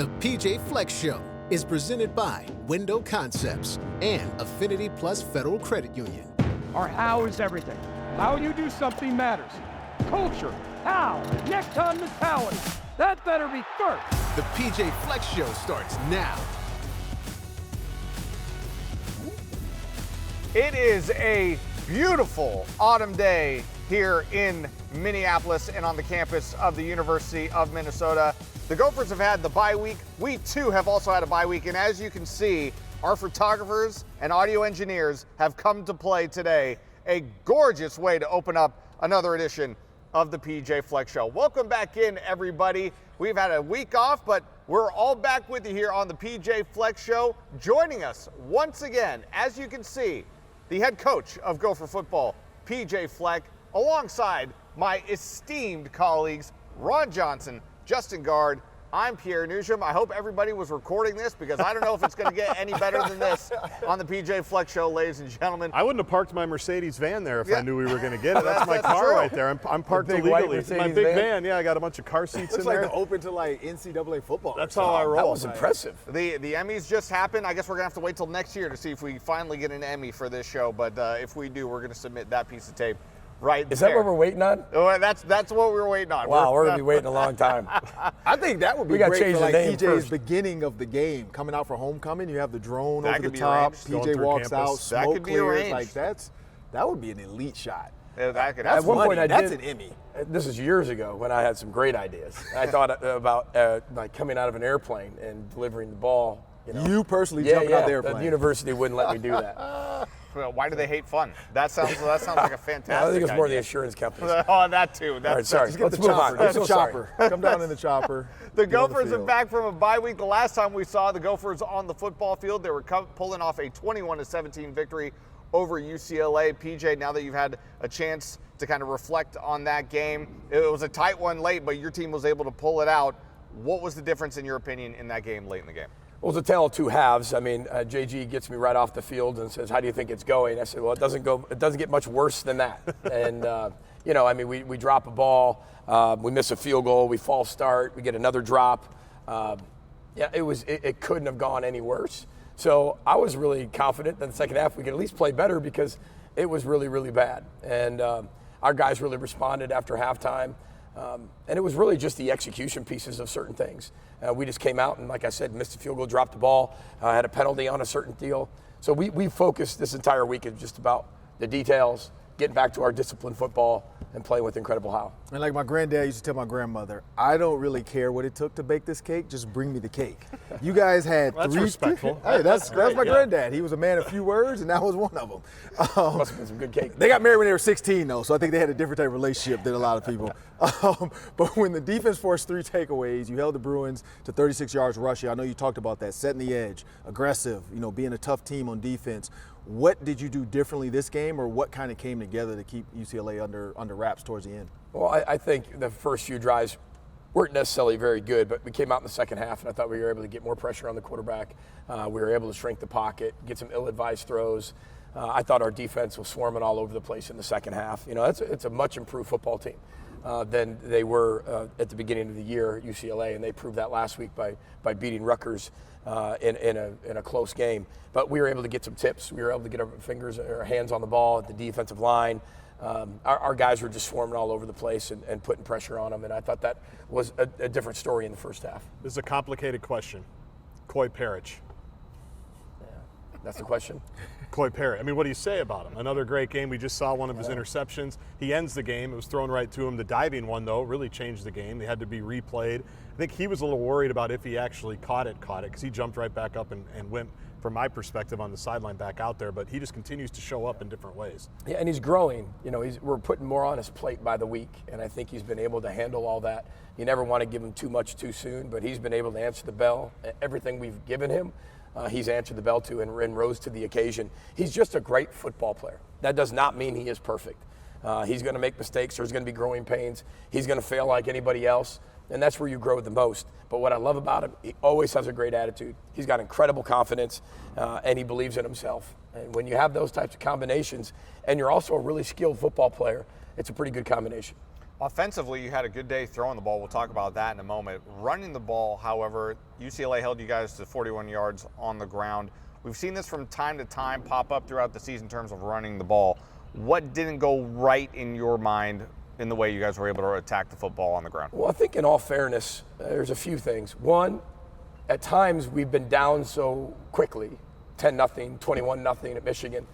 The pj-fleck-show is presented by Window Concepts and Affinity Plus Federal Credit Union. Our how is everything. How you do something matters. Culture, how, neck-on mentality. That better be first. The pj-fleck-show starts now. It is a beautiful autumn day here in Minneapolis and on the campus of the University of Minnesota. The Gophers have had the bye week. We too have also had a bye week, and as you can see, our photographers and audio engineers have come to play today. A gorgeous way to open up another edition of the PJ Fleck Show. Welcome back in, everybody. We've had a week off, but we're all back with you here on the PJ Fleck Show. Joining us once again, as you can see, the head coach of Gopher football, PJ Fleck, alongside my esteemed colleagues, Ron Johnson, Justin Gaard. I'm Pierre Noujaim. I hope everybody was recording this because I don't know if it's going to get any better than this on the PJ Fleck Show, ladies and gentlemen. I wouldn't have parked my Mercedes van there if I knew we were going to get it. That's my car true. right there. I'm parked big illegally. white Mercedes My big van? van, yeah, I got a bunch of car seats Looks in like there. the open to like NCAA football. That's how I roll. That was impressive. The Emmys just happened. I guess we're going to have to wait till next year to see if we finally get an Emmy for this show. But if we do, we're going to submit that piece of tape right there. Is that what we're waiting on? Oh, that's what we're waiting on. Wow, we're going to be waiting a long time. I think that would be We gotta great change for the like name PJ's first. beginning of the game, coming out for homecoming. You have the drone That over could the be top. arranged. Going PJ through walks campus. out, That smoke could be clears. arranged. Like that would be an elite shot. Yeah, that could That's At one money. point I That's did- an Emmy. This is years ago when I had some great ideas. I thought about like coming out of an airplane and delivering the ball. You personally Yeah, jumping yeah. out the The airplane. university wouldn't let me do that. Well, why do they hate fun? That sounds like a fantastic I think it's more the idea. insurance companies. Oh, that too. All right, sorry. Just get Let's the move chopper. on. I'm Get so the sorry. chopper. Come down in the chopper. The get on Gophers are field. back from a bye week. The last time we saw the Gophers on the football field, they were pulling off a 21-17 victory over UCLA. PJ, now that you've had a chance to kind of reflect on that game, it was a tight one late, but your team was able to pull it out. What was the difference, in your opinion, in that game late in the game? Well, it's a tale of two halves. I mean, JG gets me right off the field and says, "How do you think it's going?" I said, "Well, it doesn't get much worse than that." And we drop a ball, we miss a field goal, we false start, we get another drop. It couldn't have gone any worse. So I was really confident that the second half we could at least play better because it was really, really bad. And our guys really responded after halftime. And it was really just the execution pieces of certain things. We just came out and, like I said, missed a field goal, dropped the ball, had a penalty on a certain deal. So we focused this entire weekend just about the details, getting back to our disciplined football and playing with incredible how. And like my granddad used to tell my grandmother, I don't really care what it took to bake this cake, just bring me the cake. You guys had That's three. respectful. Hey, that's my Yeah. granddad. He was a man of few words, and that was one of them. Must have been some good cake. They got married when they were 16, though, so I think they had a different type of relationship than a lot of people. But when the defense forced 3 takeaways, you held the Bruins to 36 yards rushing. I know you talked about that, setting the edge, aggressive, being a tough team on defense. What did you do differently this game, or what kind of came together to keep UCLA under wraps towards the end? Well, I think the first few drives weren't necessarily very good, but we came out in the second half, and I thought we were able to get more pressure on the quarterback. We were able to shrink the pocket, get some ill-advised throws. I thought our defense was swarming all over the place in the second half. It's a much improved football team than they were at the beginning of the year at UCLA, and they proved that last week by beating Rutgers in a close game. But we were able to get some tips. We were able to get our hands on the ball at the defensive line. Our guys were just swarming all over the place and putting pressure on them, and I thought that was a different story in the first half. This is a complicated question. Coy Parrish. That's the question. Coy Parrish. I mean, what do you say about him? Another great game. We just saw one of his interceptions. He ends the game. It was thrown right to him. The diving one, though, really changed the game. They had to be replayed. I think he was a little worried about if he actually caught it, because he jumped right back up and went, from my perspective, on the sideline back out there. But he just continues to show up in different ways. Yeah, and he's growing. We're putting more on his plate by the week, and I think he's been able to handle all that. You never want to give him too much too soon, but he's been able to answer the bell. Everything we've given him, he's answered the bell to and rose to the occasion. He's just a great football player. That does not mean he is perfect. He's going to make mistakes. There's going to be growing pains. He's going to fail like anybody else, and that's where you grow the most. But what I love about him, he always has a great attitude. He's got incredible confidence, and he believes in himself. And when you have those types of combinations, and you're also a really skilled football player, it's a pretty good combination. Offensively, you had a good day throwing the ball. We'll talk about that in a moment. Running the ball, however, UCLA held you guys to 41 yards on the ground. We've seen this from time to time pop up throughout the season in terms of running the ball. What didn't go right in your mind in the way you guys were able to attack the football on the ground? Well, I think in all fairness, there's a few things. One, at times we've been down so quickly, 10-0, 21-0 at Michigan.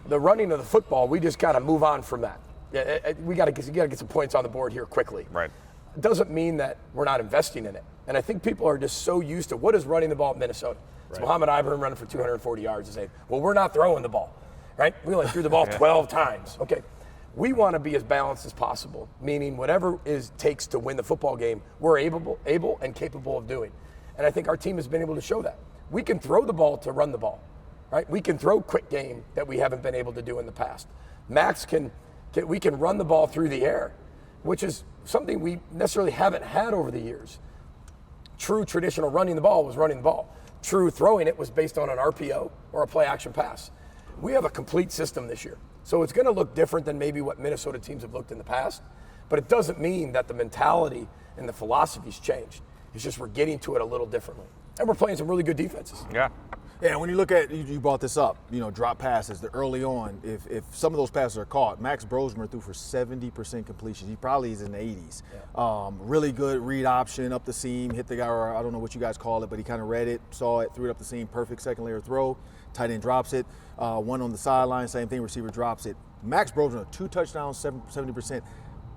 The running of the football, we just got to move on from that. You got to get some points on the board here quickly. Right. It doesn't mean that we're not investing in it. And I think people are just so used to what is running the ball at Minnesota. It's Mohamed Ibrahim running for 240 yards and say, well, we're not throwing the ball, right? We only threw the ball 12 times. Okay. We want to be as balanced as possible, meaning whatever it takes to win the football game, we're able and capable of doing. And I think our team has been able to show that. We can throw the ball to run the ball, right? We can throw quick game that we haven't been able to do in the past. Max we can run the ball through the air, which is something we necessarily haven't had over the years. True traditional running the ball was running the ball. True throwing it was based on an RPO or a play action pass. We have a complete system this year. So it's going to look different than maybe what Minnesota teams have looked in the past, but it doesn't mean that the mentality and the philosophy's changed. It's just we're getting to it a little differently. And we're playing some really good defenses. Yeah. Yeah, when you look at, you brought this up, drop passes, the early on, if some of those passes are caught, Max Brosmer threw for 70% completion. He probably is in the 80s. Yeah. Really good read option up the seam, hit the guy, or I don't know what you guys call it, but he kind of read it, saw it, threw it up the seam, perfect second layer throw. Tight end drops it. One on the sideline, same thing, receiver drops it. Max Brosmer, 2 touchdowns, 70%.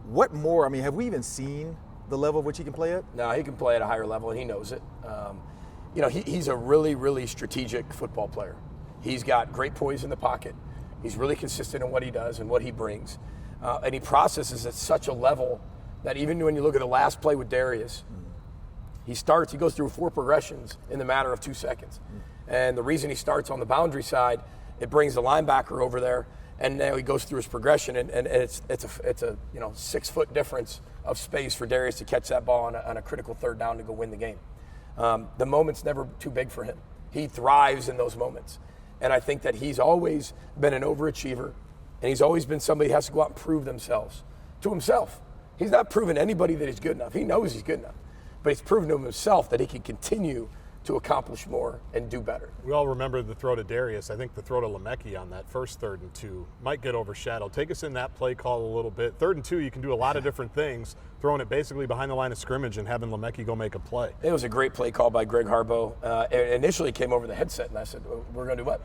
What more, have we even seen the level of which he can play at? No, he can play at a higher level, and he knows it. He's a really, really strategic football player. He's got great poise in the pocket. He's really consistent in what he does and what he brings. And he processes at such a level that even when you look at the last play with Darius, he goes through 4 progressions in the matter of 2 seconds. And the reason he starts on the boundary side, it brings the linebacker over there, and now he goes through his progression, and it's a 6-foot difference of space for Darius to catch that ball on a critical third down to go win the game. The moment's never too big for him. He thrives in those moments. And I think that he's always been an overachiever, and he's always been somebody who has to go out and prove themselves to himself. He's not proven to anybody that he's good enough. He knows he's good enough. But he's proven to himself that he can continue to accomplish more and do better. We all remember the throw to Darius. I think the throw to Lemecki on that first 3rd and 2 might get overshadowed. Take us in that play call a little bit. 3rd and 2, you can do a lot of different things, throwing it basically behind the line of scrimmage and having Lemecki go make a play. It was a great play call by Greg Harbaugh. It initially came over the headset, and I said, we're going to do what?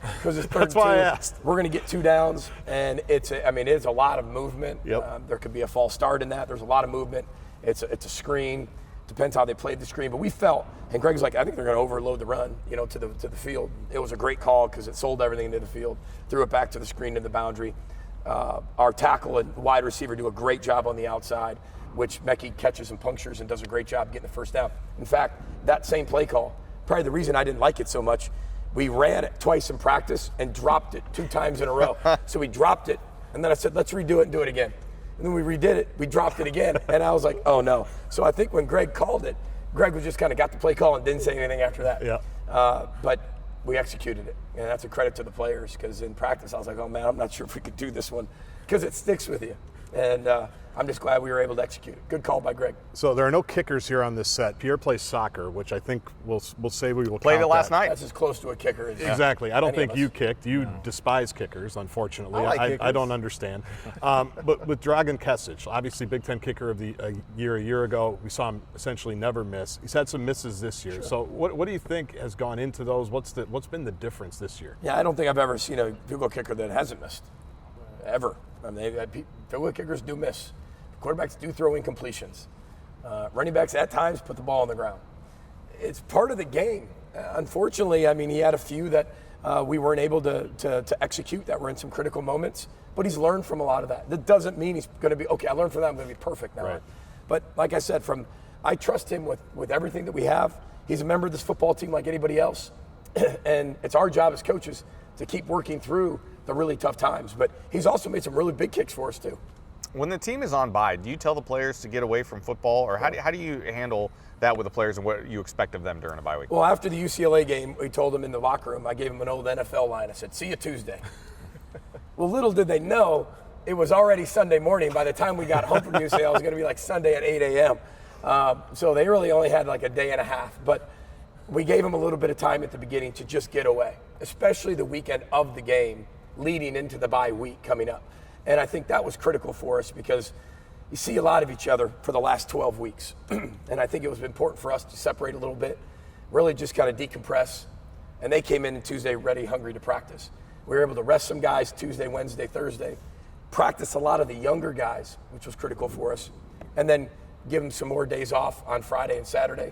Because it's 3rd and 2. That's why I asked. We're going to get 2 downs, and it's a lot of movement. Yep. There could be a false start in that. There's a lot of movement. It's a screen. Depends how they played the screen, but we felt, and Greg's like, I think they're going to overload the run, to the field. It was a great call because it sold everything into the field, threw it back to the screen to the boundary. Our tackle and wide receiver do a great job on the outside, which Mecki catches and punctures and does a great job getting the first down. In fact, that same play call, probably the reason I didn't like it so much, we ran it twice in practice and dropped it 2 times in a row. So we dropped it, and then I said, let's redo it and do it again. And then we redid it, we dropped it again, and I was like, oh no. So I think when Greg called it, Greg was just kind of got the play call and didn't say anything after that. Yeah. But we executed it, and that's a credit to the players, because in practice I was like, oh man, I'm not sure if we could do this one, because it sticks with you. And I'm just glad we were able to execute it. Good call by Greg. So there are no kickers here on this set. Pierre plays soccer, which I think we'll say we will played count it last that. night. That's as close to a kicker as Exactly. I don't think you us. kicked. You despise kickers, unfortunately. I like I kickers. don't understand. But with Dragan Kesic, obviously Big Ten kicker of the year a year ago, we saw him essentially never miss. He's had some misses this year. Sure. So what do you think has gone into those? What's been the difference this year? Yeah, I don't think I've ever seen a field goal kicker that hasn't missed, ever. Field goal kickers do miss. Quarterbacks do throw incompletions. Running backs at times put the ball on the ground. It's part of the game. Unfortunately, he had a few that we weren't able to execute that were in some critical moments, but he's learned from a lot of that. That doesn't mean he's going to be, okay, I learned from that, I'm going to be perfect now. Right. But like I said, I trust him with everything that we have. He's a member of this football team like anybody else, and it's our job as coaches to keep working through the really tough times. But he's also made some really big kicks for us too. When the team is on bye, do you tell the players to get away from football, or how do you handle that with the players and what you expect of them during a bye week? Well, after the UCLA game, we told them in the locker room, I gave them an old NFL line. I said, see you Tuesday. Well, little did they know it was already Sunday morning. By the time we got home from UCLA, it was going to be like Sunday at 8 a.m. So they really only had like a day and a half. But we gave them a little bit of time at the beginning to just get away, especially the weekend of the game leading into the bye week coming up. And I think that was critical for us because you see a lot of each other for the last 12 weeks. And I think it was important for us to separate a little bit, really just kind of decompress. And they came in Tuesday ready, hungry to practice. We were able to rest some guys Tuesday, Wednesday, Thursday, practice a lot of the younger guys, which was critical for us, and then give them some more days off on Friday and Saturday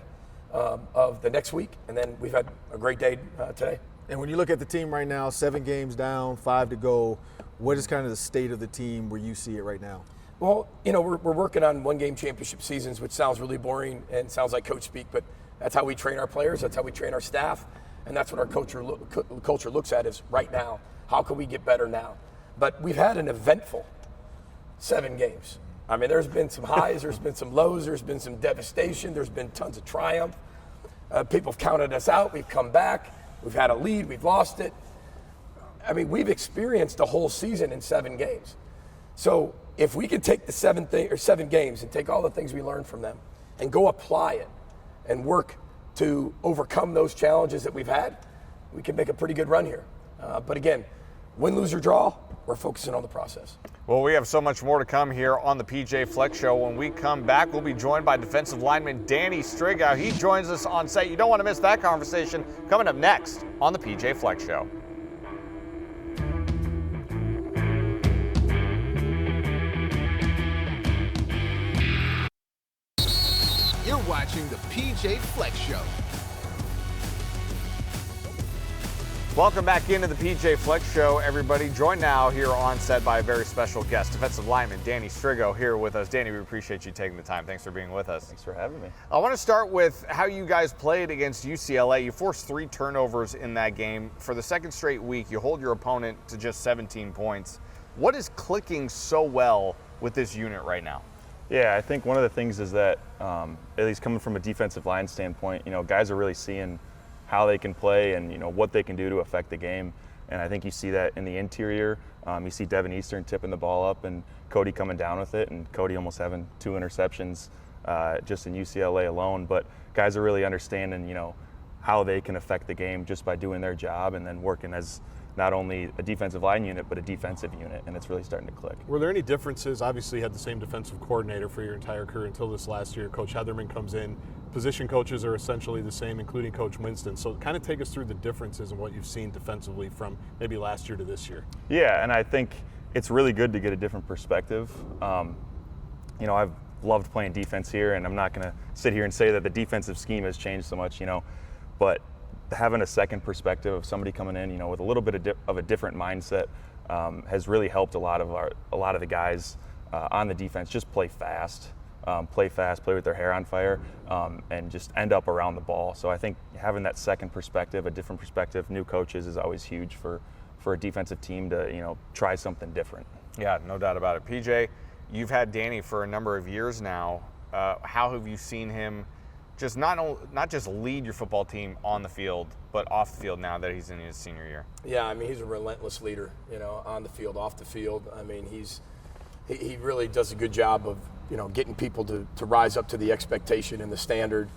of the next week. And then we've had a great day today. And when you look at the team right now, 7 games down, 5 to go, what is kind of the state of the team where you see it right now? Well, you know, we're working on one-game championship seasons, which sounds really boring and sounds like coach speak, but that's how we train our players, that's how we train our staff, and that's what our culture looks at is right now. How can we get better now? But we've had an eventful 7 games. I mean, there's been some highs, there's been some lows, there's been some devastation, there's been tons of triumph. People have counted us out, we've come back, we've had a lead, we've lost it. I mean, we've experienced the whole season in 7 games. So if we could take the 7 games and take all the things we learned from them and go apply it and work to overcome those challenges that we've had, we can make a pretty good run here. But again, win, lose, or draw, we're focusing on the process. Well, we have so much more to come here on the PJ Fleck Show. When we come back, we'll be joined by defensive lineman Danny Striggow. He joins us on site. You don't want to miss that conversation coming up next on the PJ Fleck Show. You're watching the PJ Fleck Show. Welcome back into the PJ Fleck Show, everybody. Joined now here on set by a very special guest, defensive lineman Danny Striggow here with us. Danny, we appreciate you taking the time. Thanks for being with us. Thanks for having me. I want to start with how you guys played against UCLA. You forced 3 turnovers in that game. For the second straight week, you hold your opponent to just 17 points. What is clicking so well with this unit right now? Yeah, I think one of the things is that, at least coming from a defensive line standpoint, you know, guys are really seeing how they can play and, you know, what they can do to affect the game. And I think you see that in the interior. You see Devin Eastern tipping the ball up and Cody coming down with it, and Cody almost having 2 interceptions just in UCLA alone. But guys are really understanding, you know, how they can affect the game just by doing their job and then working as not only a defensive line unit, but a defensive unit, and it's really starting to click. Were there any differences? Obviously, you had the same defensive coordinator for your entire career until this last year. Coach Heatherman comes in. Position coaches are essentially the same, including Coach Winston. So kind of take us through the differences in what you've seen defensively from maybe last year to this year. Yeah, and I think it's really good to get a different perspective. You know, I've loved playing defense here, and I'm not going to sit here and say that the defensive scheme has changed so much, you know, but having a second perspective of somebody coming in, you know, with a little bit of a different mindset has really helped a lot of the guys on the defense just play fast, play with their hair on fire, and just end up around the ball. So I think having that second perspective, a different perspective, new coaches is always huge for a defensive team to, you know, try something different. Yeah, no doubt about it. PJ, you've had Danny for a number of years now. How have you seen him just not just lead your football team on the field, but off the field now that he's in his senior year? Yeah, I mean, he's a relentless leader, you know, on the field, off the field. I mean, he really does a good job of, you know, getting people to rise up to the expectation and the standard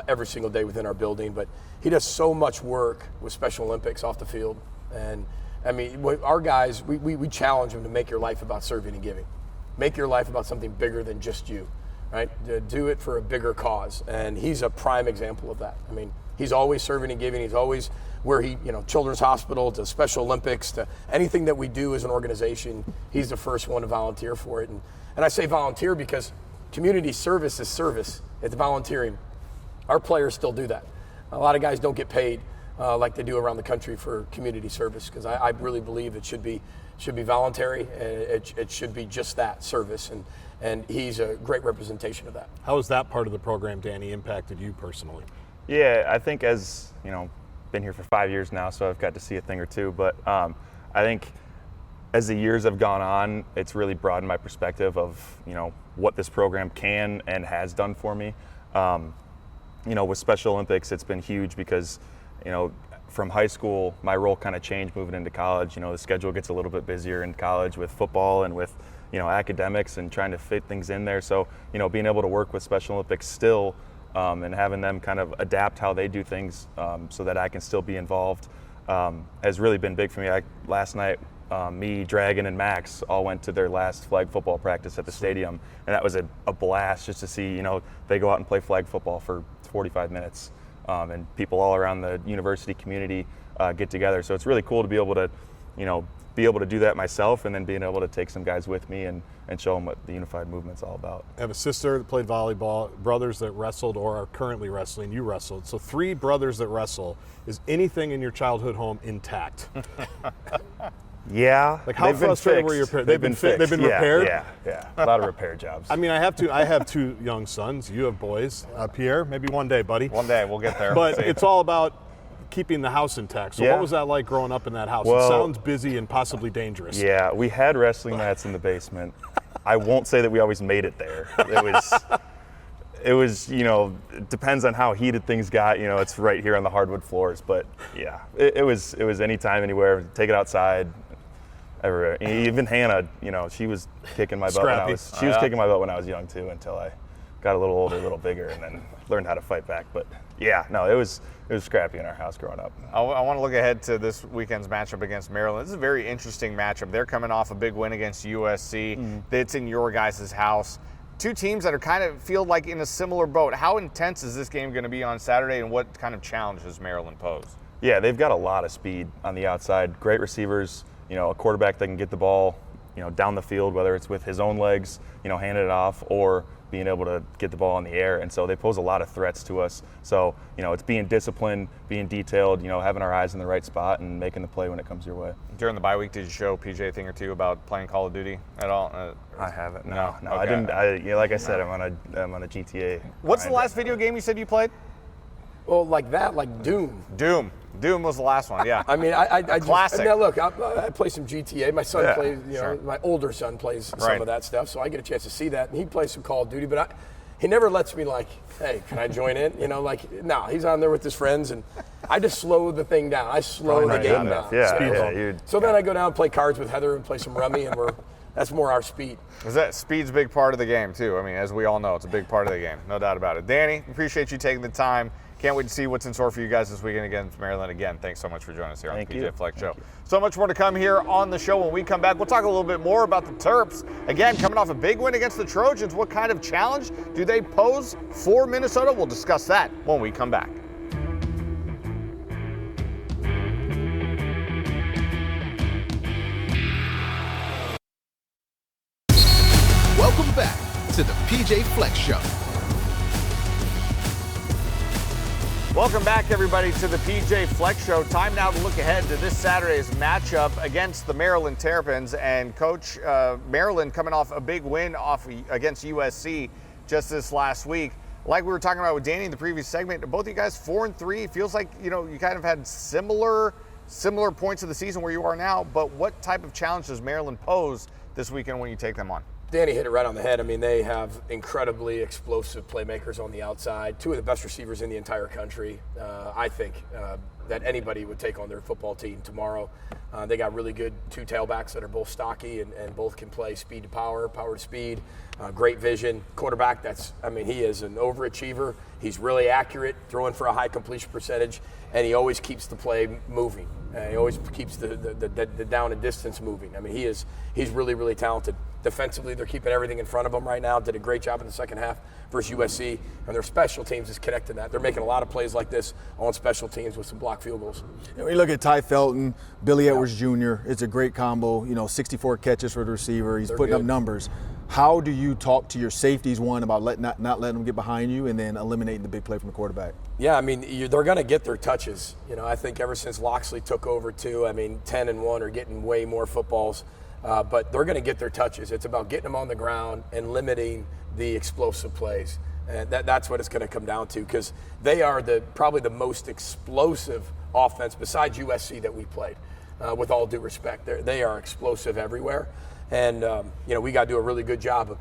every single day within our building. But he does so much work with Special Olympics off the field. And, I mean, our guys, we challenge them to make your life about serving and giving. Make your life about something bigger than just you. Right? To do it for a bigger cause. And he's a prime example of that. I mean, he's always serving and giving. He's always where he, you know, Children's Hospital to Special Olympics to anything that we do as an organization, he's the first one to volunteer for it. And I say volunteer because community service is service. It's volunteering. Our players still do that. A lot of guys don't get paid like they do around the country for community service because I really believe it should be voluntary and it should be just that, service. And he's a great representation of that. How has that part of the program, Danny, impacted you personally? Yeah, I think as, you know, been here for 5 years now, so I've got to see a thing or two. But I think as the years have gone on, it's really broadened my perspective of, you know, what this program can and has done for me. You know, with Special Olympics, it's been huge because, you know, from high school, my role kind of changed moving into college. The schedule gets a little bit busier in college with football and with, academics and trying to fit things in there. So, being able to work with Special Olympics still and having them kind of adapt how they do things so that I can still be involved has really been big for me. Last night, me, Dragon, and Max all went to their last flag football practice at the stadium, and that was a blast just to see, they go out and play flag football for 45 minutes, and people all around the university community get together. So it's really cool to be able to, do that myself, and then being able to take some guys with me and show them what the unified movement's all about. I have a sister that played volleyball, brothers that wrestled or are currently wrestling. You wrestled. So 3 brothers that wrestle. Is anything in your childhood home intact? Yeah. Like how frustrated were your parents? They've been fixed. They've been repaired? Yeah. A lot of repair jobs. I mean, I have 2 young sons. You have boys. Pierre, maybe one day, buddy. One day, we'll get there. But it's all about keeping the house intact. So what was that like growing up in that house? It sounds busy and possibly dangerous. Yeah, we had wrestling mats in the basement. I won't say that we always made it there. It was, it depends on how heated things got. It's right here on the hardwood floors. But yeah, it was anytime, anywhere. Take it outside. Everywhere. Even Hannah, she was kicking my butt kicking my butt when I was young too, until I got a little older, a little bigger, and then learned how to fight back. But yeah, no, it was scrappy in our house growing up. I want to look ahead to this weekend's matchup against Maryland. This is a very interesting matchup. They're coming off a big win against USC. It's in your guys' house. 2 teams that are kind of feel like in a similar boat. How intense is this game going to be on Saturday, and what kind of challenge does Maryland pose? Yeah, they've got a lot of speed on the outside. Great receivers. A quarterback that can get the ball, down the field, whether it's with his own legs, handing it off, or being able to get the ball in the air. And so they pose a lot of threats to us. So, it's being disciplined, being detailed, having our eyes in the right spot and making the play when it comes your way. During the bye week, did you show PJ a thing or two about playing Call of Duty at all? I haven't. No, Okay. I didn't. Like I said, I'm on a GTA. What's the last video game you said you played? Well, like that, like Doom. Doom was the last one, yeah. I mean, I classic. Now look, I play some GTA. My son plays, sure. My older son plays some of that stuff, so I get a chance to see that. And he plays some Call of Duty, but he never lets me hey, can I join in? No, he's on there with his friends, and I just slow the thing down. I slow the game down. So then I go down and play cards with Heather and play some rummy, and that's more our speed. Speed's a big part of the game, too. I mean, as we all know, it's a big part of the game, no doubt about it. Danny, appreciate you taking the time. Can't wait to see what's in store for you guys this weekend against Maryland. Again, thanks so much for joining us here on the PJ Fleck Show. So much more to come here on the show. When we come back, we'll talk a little bit more about the Terps. Again, coming off a big win against the Trojans. What kind of challenge do they pose for Minnesota? We'll discuss that when we come back. Welcome back to the PJ Fleck Show. Welcome back, everybody, to the PJ Fleck Show. Time now to look ahead to this Saturday's matchup against the Maryland Terrapins. And Coach, Maryland coming off a big win against USC just this last week. Like we were talking about with Danny in the previous segment, both of you guys 4-3. Feels like you kind of had similar points of the season where you are now. But what type of challenge does Maryland pose this weekend when you take them on? Danny hit it right on the head. I mean, they have incredibly explosive playmakers on the outside, 2 of the best receivers in the entire country. I think that anybody would take on their football team tomorrow. They got really good 2 tailbacks that are both stocky and both can play speed to power, power to speed, great vision. Quarterback he is an overachiever. He's really accurate, throwing for a high completion percentage, and he always keeps the play moving. He always keeps the down and distance moving. I mean, he's really, really talented. Defensively, they're keeping everything in front of them right now. Did a great job in the second half versus USC, and their special teams is connected to that. They're making a lot of plays like this on special teams with some blocked field goals. When you look at Ty Felton, Billy Edwards Jr., it's a great combo. 64 catches for the receiver. He's putting up numbers. How do you talk to your safeties, one, about not letting them get behind you, and then eliminating the big play from the quarterback? Yeah, I mean, they're going to get their touches. I think ever since Loxley took over, too, 10-1 are getting way more footballs. But they're going to get their touches. It's about getting them on the ground and limiting the explosive plays. And that's what it's going to come down to, because they are probably the most explosive offense besides USC that we played, with all due respect. They are explosive everywhere. And, we got to do a really good job of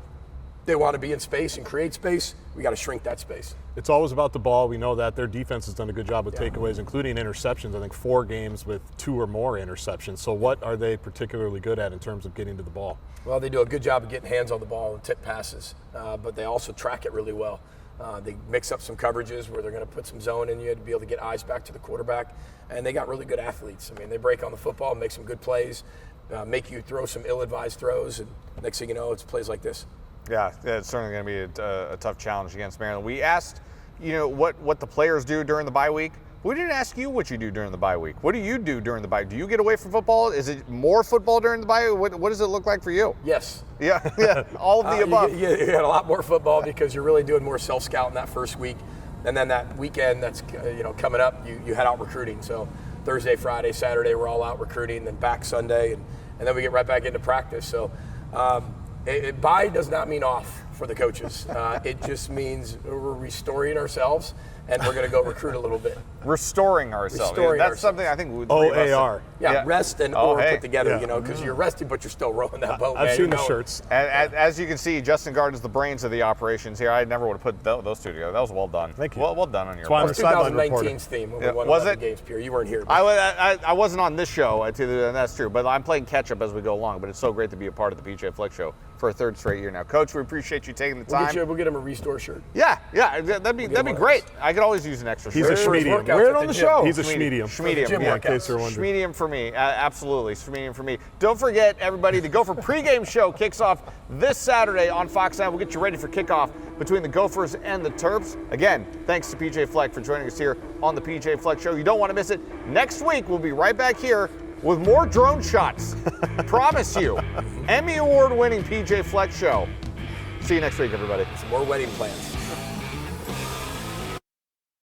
they want to be in space and create space. We got to shrink that space. It's always about the ball. We know that their defense has done a good job with takeaways, including interceptions. I think 4 games with 2 or more interceptions. So what are they particularly good at in terms of getting to the ball? Well, they do a good job of getting hands on the ball and tip passes, but they also track it really well. They mix up some coverages where they're going to put some zone in you to be able to get eyes back to the quarterback. And they got really good athletes. I mean, they break on the football, make some good plays, make you throw some ill-advised throws, and next thing you know, it's plays like this. Yeah, it's certainly going to be a tough challenge against Maryland. We asked, what the players do during the bye week. We didn't ask you what you do during the bye week. What do you do during the bye? Do you get away from football? Is it more football during the bye? What does it look like for you? Yes. Yeah, all of the above. You got a lot more football because you're really doing more self-scouting that first week. And then that weekend that's coming up, you head out recruiting. So Thursday, Friday, Saturday, we're all out recruiting, then back Sunday, and then we get right back into practice. So bye does not mean off for the coaches. It just means we're restoring ourselves, and we're going to go recruit a little bit. Restoring ourselves. That's something I think we would OAR. Yeah, rest and put together, because you're resting, but you're still rowing that boat. I've seen the shirts. As you can see, Justin Gaard is the brains of the operations here. I never would have put those two together. That was well done. Thank you. Well done on your part. It's 2019's theme when we won 11 games, Pierre. You weren't here. I wasn't on this show, and that's true, but I'm playing catch up as we go along. But it's so great to be a part of the pj-fleck-show for a 3rd straight year now. Coach, we appreciate you taking the time. We'll get him a Restore shirt. Yeah, that'd be great. I could always use an extra shirt. He's a schmedium. Wear it on the show. He's a schmedium. Schmedium, yeah, in case you're wondering. Schmedium for me, absolutely. Schmedium for me. Don't forget, everybody, the Gopher pregame show kicks off this Saturday on Fox 9. We'll get you ready for kickoff between the Gophers and the Terps. Again, thanks to PJ Fleck for joining us here on the PJ Fleck Show. You don't want to miss it. Next week, we'll be right back here with more drone shots. Promise you. Emmy Award-winning PJ Fleck Show. See you next week, everybody. Some more wedding plans.